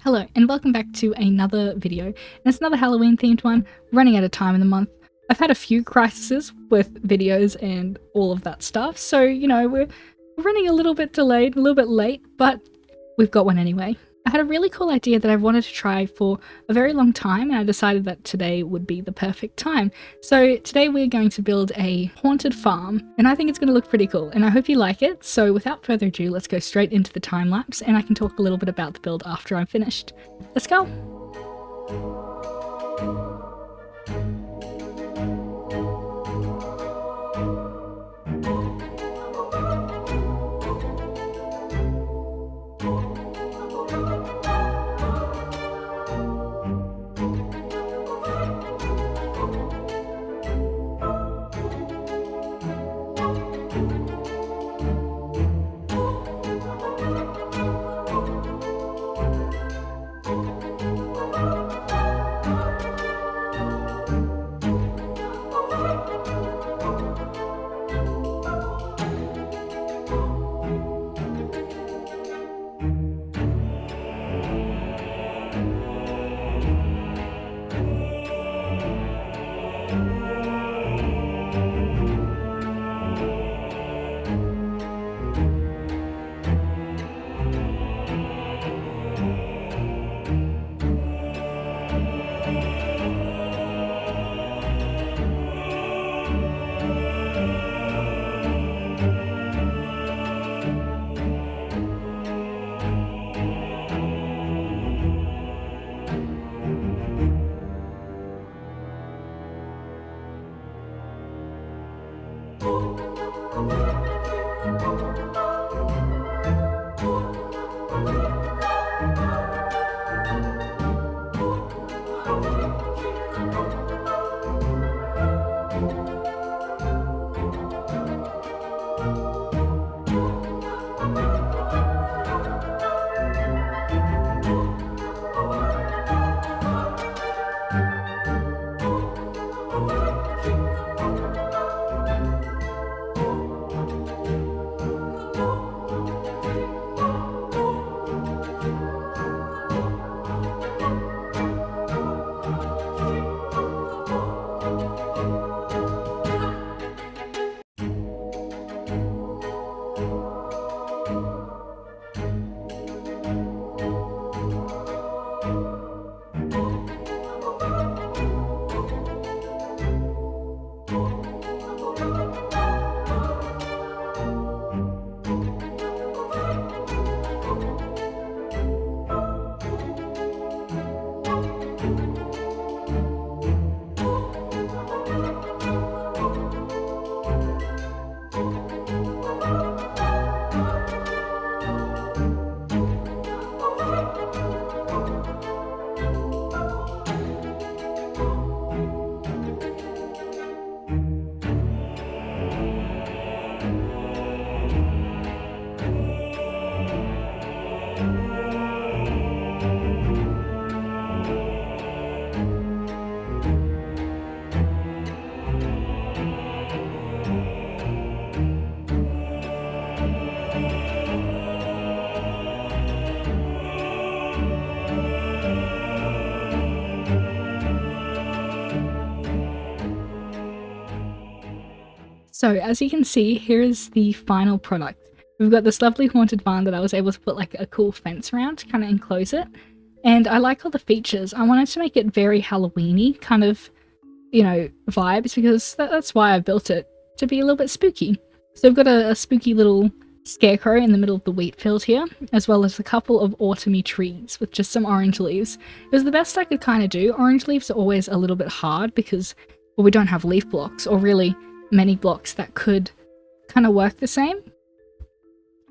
Hello and welcome back to another video, and it's another Halloween themed one, running out of time in the month. I've had a few crises with videos and all of that stuff, so we're running a little bit delayed, a little bit late, but we've got one anyway. I had a really cool idea that I've wanted to try for a very long time, and I decided that today would be the perfect time. So today we're going to build a haunted farm, and I think it's going to look pretty cool, and I hope you like it. So without further ado, let's go straight into the time lapse, and I can talk a little bit about the build after I'm finished. Let's go! So as you can see, here is the final product. We've got this lovely haunted barn that I was able to put like a cool fence around to kind of enclose it. And I like all the features. I wanted to make it very Halloween-y kind of, vibes, because that's why I built it, to be a little bit spooky. So we've got a spooky little scarecrow in the middle of the wheat field here, as well as a couple of autumny trees with just some orange leaves. It was the best I could kind of do. Orange leaves are always a little bit hard because, well, we don't have leaf blocks, or really many blocks that could kind of work the same.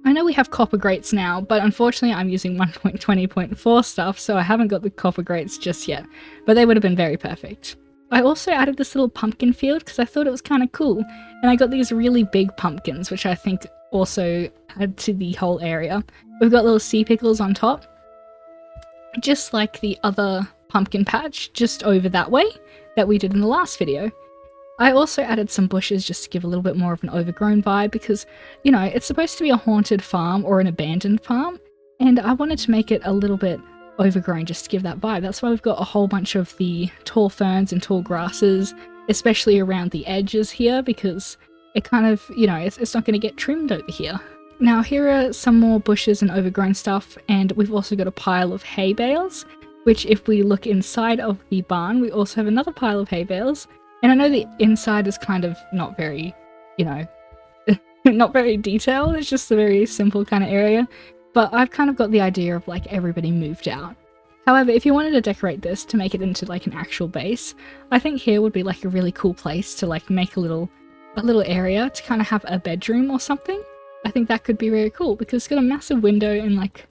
I know we have copper grates now, but unfortunately I'm using 1.20.4 stuff, so I haven't got the copper grates just yet, but they would have been very perfect. I also added this little pumpkin field because I thought it was kind of cool, and I got these really big pumpkins, which I think also add to the whole area. We've got little sea pickles on top, just like the other pumpkin patch just over that way that we did in the last video. I also added some bushes just to give a little bit more of an overgrown vibe because, you know, it's supposed to be a haunted farm or an abandoned farm, and I wanted to make it a little bit overgrown just to give that vibe. That's why we've got a whole bunch of the tall ferns and tall grasses, especially around the edges here, because it kind of, you know, it's not going to get trimmed over here. Now here are some more bushes and overgrown stuff, and we've also got a pile of hay bales, which if we look inside of the barn, we also have another pile of hay bales. And I know the inside is kind of not very, you know, not very detailed, it's just a very simple kind of area, but I've kind of got the idea of like everybody moved out. However, if you wanted to decorate this to make it into like an actual base, I think here would be like a really cool place to like make a little area to kind of have a bedroom or something. I think that could be very cool because it's got a massive window and like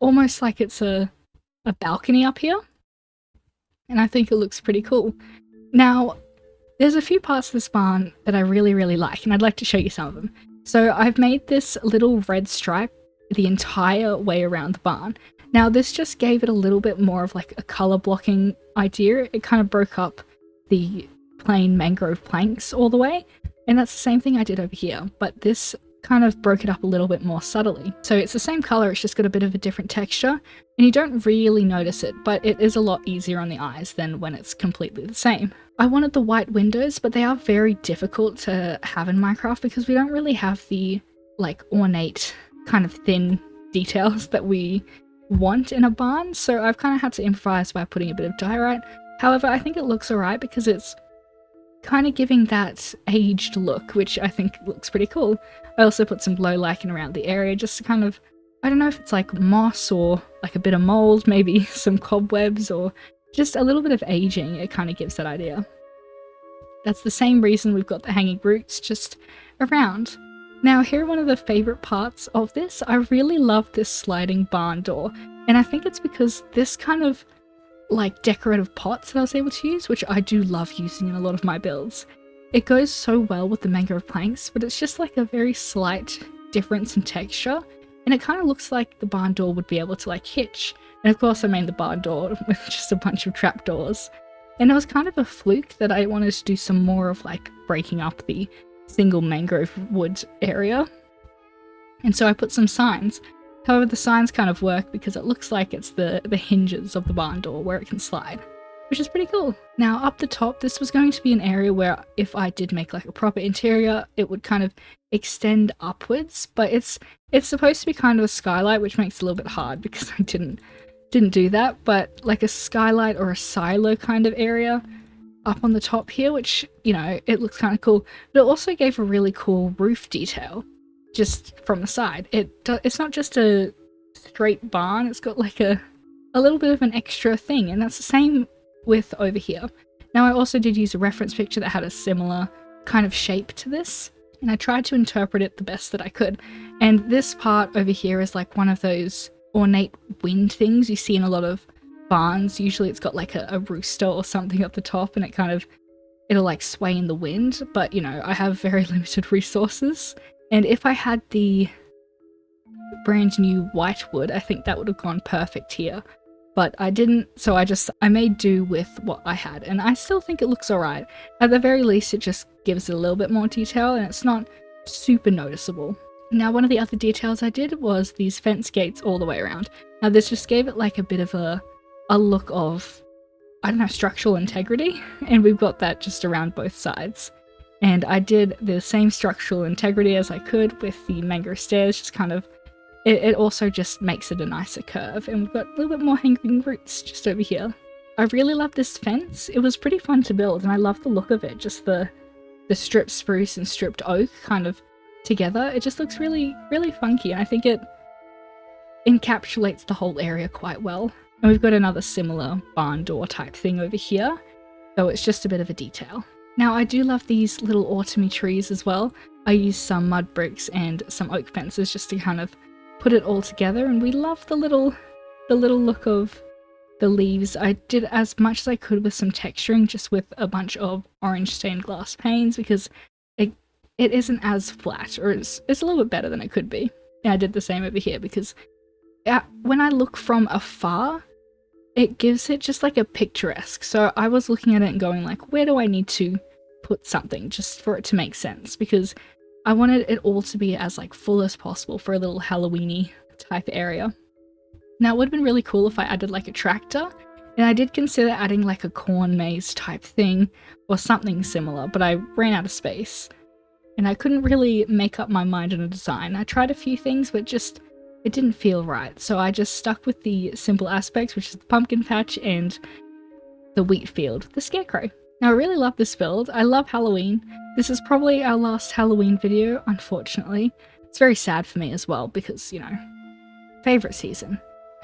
almost like it's a balcony up here. And I think it looks pretty cool. Now, there's a few parts of this barn that I really, really like, and I'd like to show you some of them. So I've made this little red stripe the entire way around the barn. Now this just gave it a little bit more of like a color blocking idea. It kind of broke up the plain mangrove planks all the way, and that's the same thing I did over here, but this kind of broke it up a little bit more subtly. So it's the same color, it's just got a bit of a different texture, and you don't really notice it, but it is a lot easier on the eyes than when it's completely the same. I wanted the white windows, but they are very difficult to have in Minecraft because we don't really have the like ornate kind of thin details that we want in a barn, so I've kind of had to improvise by putting a bit of diorite. However, I think it looks alright because it's kind of giving that aged look, which I think looks pretty cool. I also put some low lichen around the area just to kind of, I don't know if it's like moss or like a bit of mold, maybe some cobwebs or just a little bit of aging. It kind of gives that idea. That's the same reason we've got the hanging roots just around. Now here are one of the favourite parts of this. I really love this sliding barn door, and I think it's because this kind of like decorative pots that I was able to use, which I do love using in a lot of my builds. It goes so well with the mangrove planks, but it's just like a very slight difference in texture, and it kind of looks like the barn door would be able to like hitch. And of course I made the barn door with just a bunch of trapdoors. And it was kind of a fluke that I wanted to do some more of like breaking up the single mangrove wood area. And so I put some signs. However, the signs kind of work because it looks like it's the hinges of the barn door where it can slide, which is pretty cool. Now up the top, this was going to be an area where if I did make like a proper interior, it would kind of extend upwards, but it's supposed to be kind of a skylight, which makes it a little bit hard because I didn't do that, but like a skylight or a silo kind of area up on the top here, which, you know, it looks kind of cool, but it also gave a really cool roof detail just from the side. It's not just a straight barn, it's got like a little bit of an extra thing, and that's the same with over here. Now I also did use a reference picture that had a similar kind of shape to this, and I tried to interpret it the best that I could. And this part over here is like one of those ornate wind things you see in a lot of barns. Usually it's got like a rooster or something up the top, and it'll like sway in the wind, but you know, I have very limited resources, and if I had the brand new white wood, I think that would have gone perfect here, but I didn't, so I made do with what I had, and I still think it looks alright. At the very least, it just gives it a little bit more detail, and it's not super noticeable. Now, one of the other details I did was these fence gates all the way around. Now this just gave it like a bit of a look of, I don't know, structural integrity, and we've got that just around both sides. And I did the same structural integrity as I could with the mangrove stairs, just kind of, it also just makes it a nicer curve, and we've got a little bit more hanging roots just over here. I really love this fence. It was pretty fun to build, and I love the look of it, just the stripped spruce and stripped oak kind of together. It just looks really, really funky, and I think it encapsulates the whole area quite well. And we've got another similar barn door type thing over here, though it's just a bit of a detail. Now I do love these little autumny trees as well. I used some mud bricks and some oak fences just to kind of put it all together, and we love the little look of the leaves. I did as much as I could with some texturing, just with a bunch of orange stained glass panes, because it isn't as flat, or it's a little bit better than it could be. And I did the same over here because when I look from afar, it gives it just like a picturesque. So I was looking at it and going like, where do I need to put something just for it to make sense? Because I wanted it all to be as like full as possible for a little Halloween-y type area. Now, it would have been really cool if I added like a tractor, and I did consider adding like a corn maze type thing or something similar, but I ran out of space. And I couldn't really make up my mind on a design. I tried a few things, but just it didn't feel right. So I just stuck with the simple aspects, which is the pumpkin patch and the wheat field, the scarecrow. Now, I really love this build. I love Halloween. This is probably our last Halloween video, unfortunately. It's very sad for me as well because, you know, favorite season.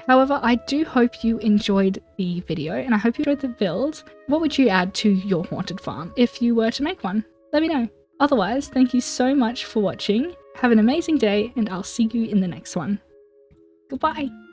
However, I do hope you enjoyed the video and I hope you enjoyed the build. What would you add to your haunted farm if you were to make one? Let me know. Otherwise, thank you so much for watching. Have an amazing day and I'll see you in the next one. Goodbye!